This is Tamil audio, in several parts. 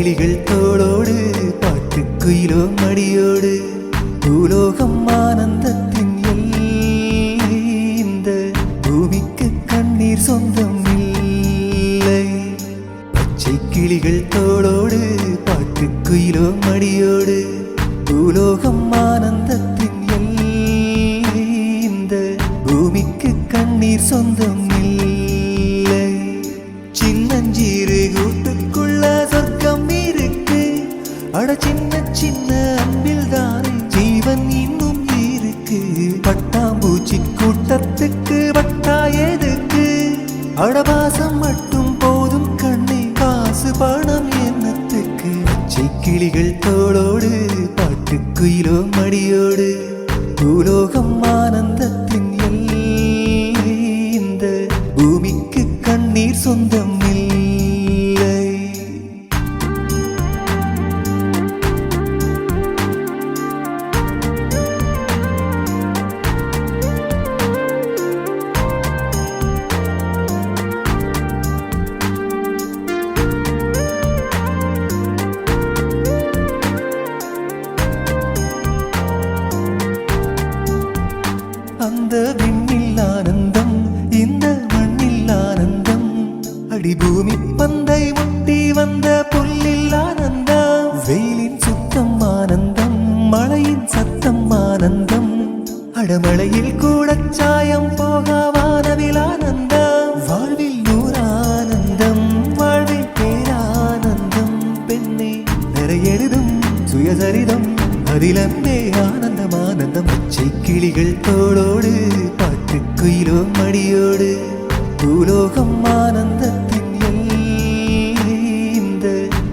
கிளிகள் தோளோடு பாட்டுக்குயிலோ மடியோடு பூலோகம் ஆனந்தத்தின் எல்லை. இந்த பூமிக்கு கண்ணீர் சொந்தம் இல்லை. பச்சை கிளிகள் தோளோடு பாட்டுக்குயிலோ மடியோடு பூலோகம் ஆனந்தத்தின் எல்லை. இந்த பூமிக்கு கண்ணீர் சொந்தம் இல்லை. சின்னஞ்சீரு கூட்டுக்குள்ள சொர்க்கம் இருக்கு. அட சின்ன சின்ன அன்பில் தானே ஜீவன் இன்னும் இருக்கு. பட்டாம்பூச்சி கூட்டத்துக்கு பட்டா எதுக்கு? அடபாசம் மட்டும் போதும் கண்ணே, காசு பணம் என்னத்துக்கு? பச்சை கிளிகள் தோளோடு பாட்டுக்குயிலோ மடியோடு பூலோகம் ஆனந்தத்தின் எல்லை. இந்த பூமிக்கு கண்ணீர் சொந்தம் இல்லை. அந்த விண்ணில் ஆனந்தம், இந்த மண்ணில் ஆனந்தம். அடிபூமி பந்தை முட்டி வந்த புல்லில் ஆனந்தம். வெயிலின் சுத்தம் ஆனந்தம், மழையின் சத்தம் ஆனந்தம். அடமழையில் கூட சாயம் போக வானவில் ஆனந்தம். வாழ்வில் நூறானந்தம், வாழ்வில் பேரானந்தம். பெண்ணே நிறையெழுதும் சுயசரிதம், அதிலன்பே ஆனந்தம் ஆனந்தம். பச்சை கிளிகள் தோளோடு பாட்டுக்குயிலோ மடியோடு பூலோகம் ஆனந்தத்தின் எல்லை. இந்த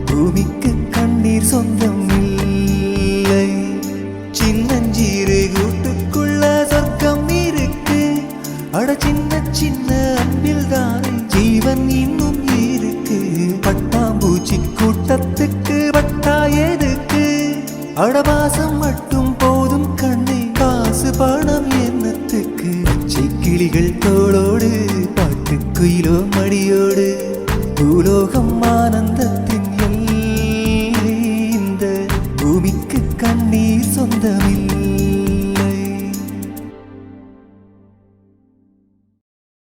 பூமிக்கு கண்ணீர் சொந்தம் இல்லை. சின்னஞ்சீரு கூட்டுக்குள்ள சொர்க்கம் இருக்கு. அட சின்ன சின்ன அன்பில் தானே ஜீவன் இன்னும் இருக்கு. பட்டாம்பூச்சி கூட்டத்துக்கு பட்டா எதுக்கு? அடபாசம் மட்டும் போதும் கண்ணே, காசு பணம் என்னத்துக்கு? பச்சை கிளிகள் தோளோடு பாட்டுக்குயிலோ